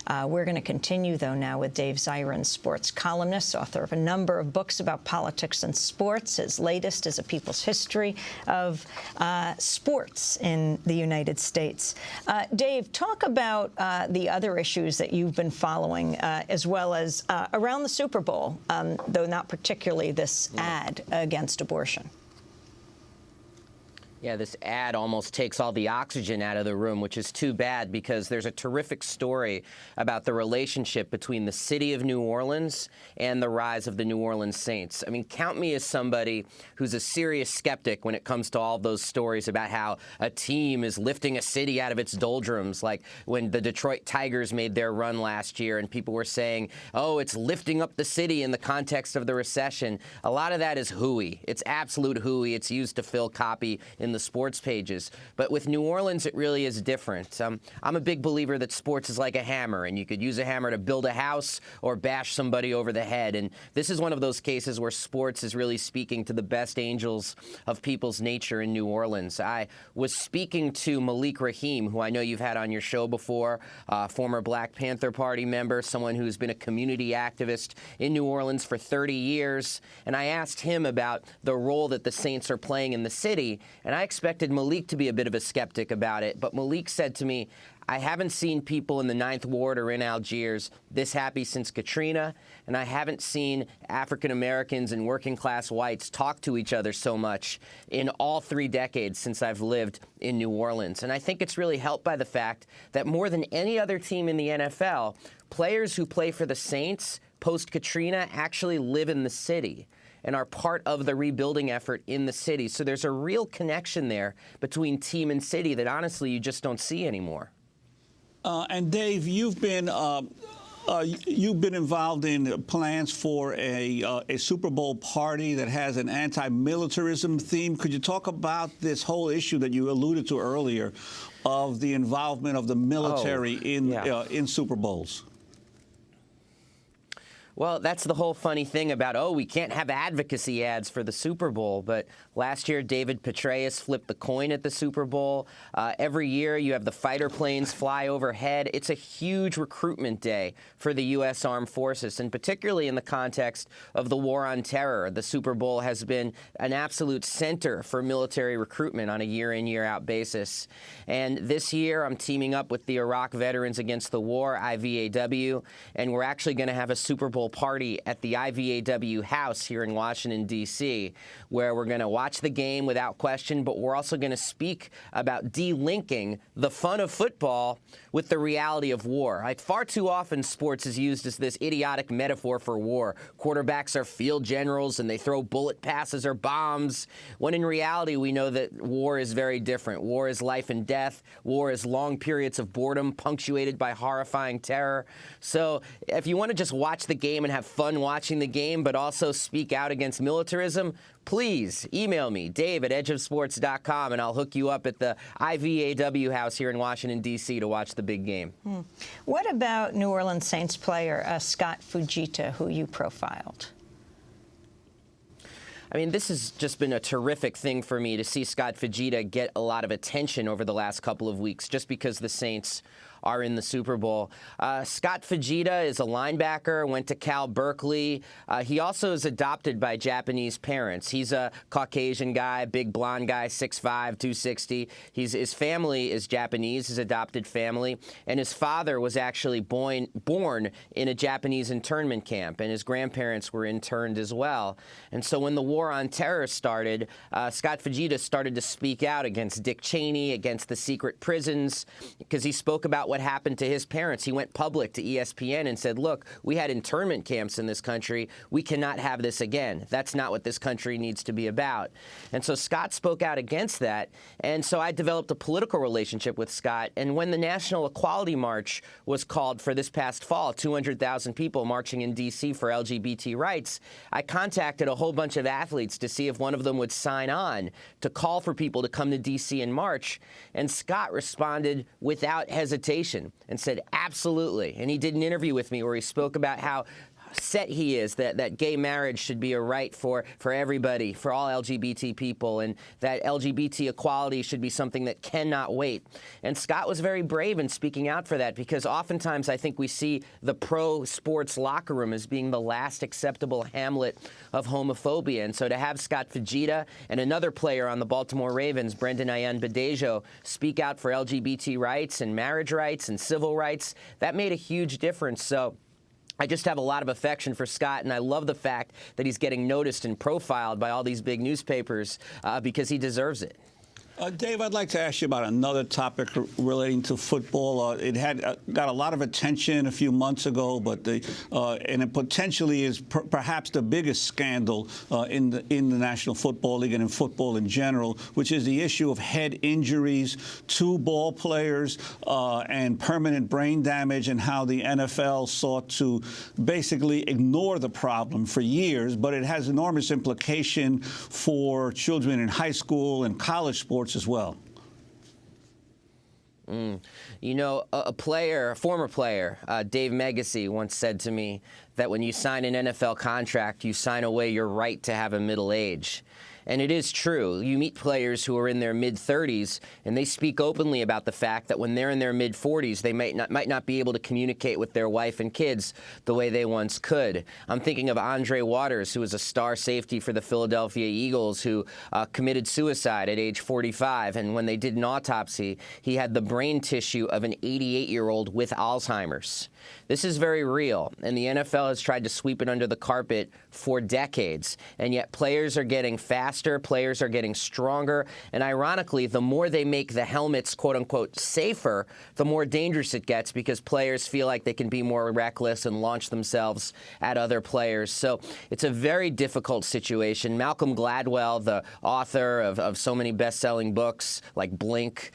We're going to continue, though, now with Dave Zirin, sports columnist, author of a number of books about politics and sports. His latest is A People's History of Sports in the United States. Dave, talk about the other issues that you've been following, as well as around the Super Bowl, though not particularly this ad against abortion. Yeah, this ad almost takes all the oxygen out of the room, which is too bad because there's a terrific story about the relationship between the city of New Orleans and the rise of the New Orleans Saints. I mean, count me as somebody who's a serious skeptic when it comes to all those stories about how a team is lifting a city out of its doldrums, like when the Detroit Tigers made their run last year and people were saying, oh, it's lifting up the city in the context of the recession. A lot of that is hooey. It's absolute hooey. It's used to fill copy in the sports pages. But with New Orleans, it really is different. I'm a big believer that sports is like a hammer, and you could use a hammer to build a house or bash somebody over the head. And this is one of those cases where sports is really speaking to the best angels of people's nature in New Orleans. I was speaking to Malik Rahim, who I know you've had on your show before, former Black Panther Party member, someone who's been a community activist in New Orleans for 30 years. And I asked him about the role that the Saints are playing in the city, and I expected Malik to be a bit of a skeptic about it, but Malik said to me, I haven't seen people in the Ninth Ward or in Algiers this happy since Katrina, and I haven't seen African Americans and working class whites talk to each other so much in all 3 decades since I've lived in New Orleans. And I think it's really helped by the fact that more than any other team in the NFL, players who play for the Saints post-Katrina actually live in the city and are part of the rebuilding effort in the city. So there's a real connection there between team and city that honestly you just don't see anymore. And Dave, you've been involved in plans for a Super Bowl party that has an anti-militarism theme. Could you talk about this whole issue that you alluded to earlier of the involvement of the military in Super Bowls? Well, that's the whole funny thing about, oh, we can't have advocacy ads for the Super Bowl. But last year, David Petraeus flipped the coin at the Super Bowl. Every year, you have the fighter planes fly overhead. It's a huge recruitment day for the U.S. Armed Forces, and particularly in the context of the war on terror. The Super Bowl has been an absolute center for military recruitment on a year-in, year-out basis. And this year, I'm teaming up with the Iraq Veterans Against the War, IVAW, and we're actually going to have a Super Bowl party at the IVAW house here in Washington, D.C., where we're going to watch the game without question, but we're also going to speak about delinking the fun of football with the reality of war. Like, far too often, sports is used as this idiotic metaphor for war. Quarterbacks are field generals and they throw bullet passes or bombs, when in reality, we know that war is very different. War is life and death. War is long periods of boredom punctuated by horrifying terror. So if you want to just watch the game and have fun watching the game, but also speak out against militarism, please email me, dave@edgeofsports.com, and I'll hook you up at the IVAW house here in Washington, D.C. to watch the big game. What about New Orleans Saints player Scott Fujita, who you profiled? I mean, this has just been a terrific thing for me to see Scott Fujita get a lot of attention over the last couple of weeks, just because the Saints are in the Super Bowl. Scott Fujita is a linebacker, went to Cal Berkeley. He also is adopted by Japanese parents. He's a Caucasian guy, big blonde guy, 6'5", 260. His family is Japanese, his adopted family, and his father was actually born in a Japanese internment camp, and his grandparents were interned as well. And so when the war on terror started, Scott Fujita started to speak out against Dick Cheney, against the secret prisons, because he spoke about what happened to his parents. He went public to ESPN and said, look, we had internment camps in this country. We cannot have this again. That's not what this country needs to be about. And so Scott spoke out against that. And so I developed a political relationship with Scott. And when the National Equality March was called for this past fall, 200,000 people marching in D.C. for LGBT rights, I contacted a whole bunch of athletes to see if one of them would sign on to call for people to come to D.C. and march. And Scott responded without hesitation and said, absolutely. And he did an interview with me where he spoke about how set he is, that gay marriage should be a right for everybody, for all LGBT people, and that LGBT equality should be something that cannot wait. And Scott was very brave in speaking out for that, because oftentimes I think we see the pro-sports locker room as being the last acceptable hamlet of homophobia. And so to have Scott Fujita and another player on the Baltimore Ravens, Brendan Ayan-Badejo, speak out for LGBT rights and marriage rights and civil rights, that made a huge difference. So I just have a lot of affection for Scott, and I love the fact that he's getting noticed and profiled by all these big newspapers because he deserves it. Dave, I'd like to ask you about another topic relating to football. It had got a lot of attention a few months ago, but and it potentially is perhaps the biggest scandal in the National Football League and in football in general, which is the issue of head injuries to ball players and permanent brain damage, and how the NFL sought to basically ignore the problem for years. But it has enormous implication for children in high school and college sports as well. You know, a former player, Dave Megacy, once said to me that when you sign an NFL contract, you sign away your right to have a middle age. And it is true. You meet players who are in their mid-30s, and they speak openly about the fact that when they're in their mid-40s, they might not be able to communicate with their wife and kids the way they once could. I'm thinking of Andre Waters, who was a star safety for the Philadelphia Eagles, who committed suicide at age 45. And when they did an autopsy, he had the brain tissue of an 88-year-old with Alzheimer's. This is very real, and the NFL has tried to sweep it under the carpet for decades, and yet players are getting faster, players are getting stronger, and ironically, the more they make the helmets, quote-unquote, safer, the more dangerous it gets, because players feel like they can be more reckless and launch themselves at other players. So it's a very difficult situation. Malcolm Gladwell, the author of so many best-selling books like Blink,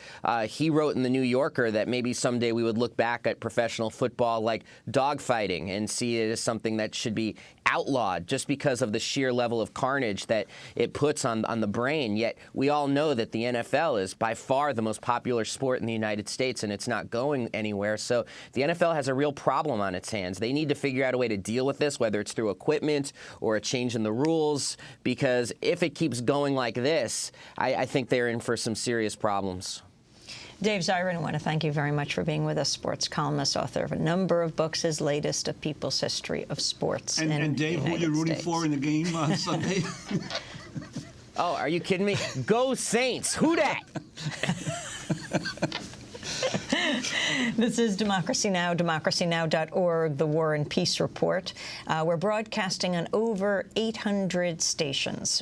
he wrote in The New Yorker that maybe someday we would look back at professional football like dogfighting and see it as something that should be outlawed just because of the sheer level of carnage that it puts on the brain. Yet we all know that the NFL is by far the most popular sport in the United States, and it's not going anywhere. So the NFL has a real problem on its hands. They need to figure out a way to deal with this, whether it's through equipment or a change in the rules, because if it keeps going like this, I think they're in for some serious problems. Dave Zirin, I want to thank you very much for being with us, sports columnist, author of a number of books, his latest, A People's History of Sports. And Dave, who are you rooting for in the game on Sunday? Oh, are you kidding me? Go Saints! Who dat? This is Democracy Now!, democracynow.org, The War and Peace Report. We're broadcasting on over 800 stations.